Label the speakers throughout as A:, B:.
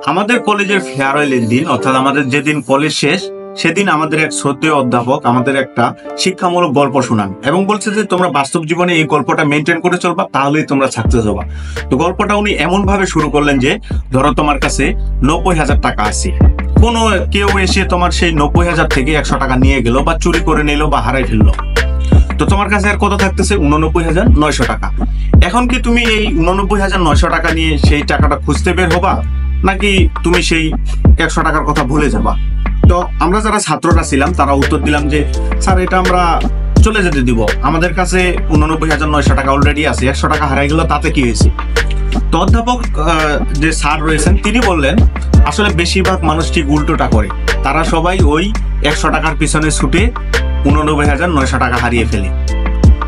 A: আমাদের কলেজের ফেয়ারওয়েলের দিন, অর্থাৎ আমাদের যেদিন কলেজ শেষ সেদিন আমাদের এক শ্রদ্ধেয় অধ্যাপক আমাদের একটা শিক্ষামূলক গল্প শোনান এবং বলছে যে তোমরা বাস্তব জীবনে এই গল্পটা মেনটেন করে চলবা, তাহলেই তোমরা সাকসেস হবা। তো গল্পটা উনি এমন ভাবে শুরু করলেন যে ধরো তোমার কাছে 90,000 টাকা আছে, কোনো কেউ এসে তোমার সেই 90,000 থেকে 100 টাকা নিয়ে গেল বা চুরি করে নিল বা হারাই ফেললো। তো তোমার কাছে আর কত থাকতেছে? 89,900 টাকা। এখন কি তুমি এই 89,900 টাকা নিয়ে সেই টাকাটা খুঁজতে বের হবা, নাকি তুমি সেই 100 টাকার কথা ভুলে যাবা? তো আমরা যারা ছাত্ররা ছিলাম তারা উত্তর দিলাম যে স্যার এটা আমরা চলে যেতে দিব, আমাদের কাছে 89,900 টাকা অলরেডি আছে, 100 টাকা হারাই গেল তাতে কি হয়েছে? তো অধ্যাপক যে স্যার রয়েছেন তিনি বললেন আসলে বেশিরভাগ মানুষ ঠিক উল্টোটা করে, তারা সবাই ওই 100 টাকার পিছনে ছুটে 89,900 টাকা হারিয়ে ফেলে।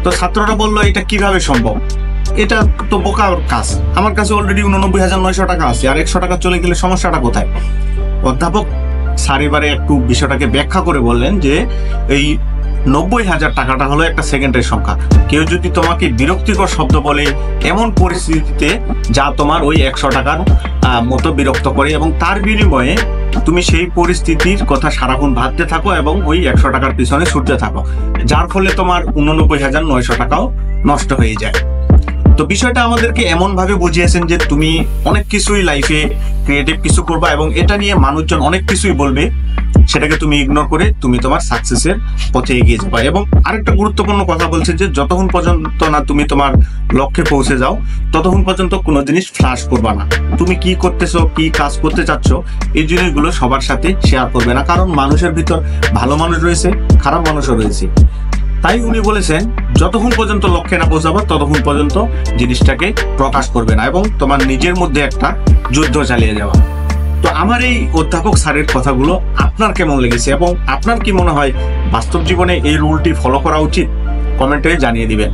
A: তো ছাত্ররা বললো এটা কিভাবে সম্ভব, এটা তো বোকার কাজ, আমার কাছে অলরেডি 89,900 টাকা আছে আর 100 টাকা চলে গেলে সমস্যাটা কোথায়? অধ্যাপক স্যার এবারে একটু বিষয়টাকে ব্যাখ্যা করে বললেন যে এই 90,000 টাকাটা হলো একটা সেকেন্ডের সংখ্যা। কেউ যদি তোমাকে বিরক্তিকর শব্দ বলে এমন পরিস্থিতিতে যা তোমার ওই 100 টাকার মতো বিরক্ত করে এবং তার বিনিময়ে তুমি সেই পরিস্থিতির কথা সারাক্ষণ ভাবতে থাকো এবং ওই 100 টাকার পিছনে ছুটতে থাকো, যার ফলে তোমার 89,900 টাকাও নষ্ট হয়ে যায়। তো বিষয়টা আমাদেরকে এমন ভাবে বুঝিয়েছেন যে তুমি অনেক কিছুই লাইফে ক্রিয়েটিভ কিছু করবা এবং এটা নিয়ে মানুষজন অনেক কিছুই বলবে, সেটাকে তুমি ইগনোর করে তুমি তোমার সাকসেসের পথে এগিয়ে যাবা। এবং আরেকটা গুরুত্বপূর্ণ কথা বলছে যে যতক্ষণ পর্যন্ত না তুমি তোমার লক্ষ্যে পৌঁছে যাও ততক্ষণ পর্যন্ত কোনো জিনিস ফ্ল্যাশ করবা না। তুমি কি করতেছো, কি কাজ করতে চাচ্ছ, এই জিনিসগুলো সবার সাথে শেয়ার করবে না, কারণ মানুষের ভিতর ভালো মানুষ রয়েছে, খারাপ মানুষও রয়েছে। তাই উনি বলেছেন যতক্ষণ পর্যন্ত লক্ষ্যে না পৌঁছাবো ততক্ষণ পর্যন্ত জিনিসটাকে প্রকাশ করবে না এবং তোমার নিজের মধ্যে একটা যুদ্ধ চালিয়ে যাওয়া। তো আমার এই অধ্যাপক স্যারের কথাগুলো আপনার কেমন লেগেছে এবং আপনার কি মনে হয় বাস্তব জীবনে এই রুলটি ফলো করা উচিত? কমেন্টে জানিয়ে দিবেন।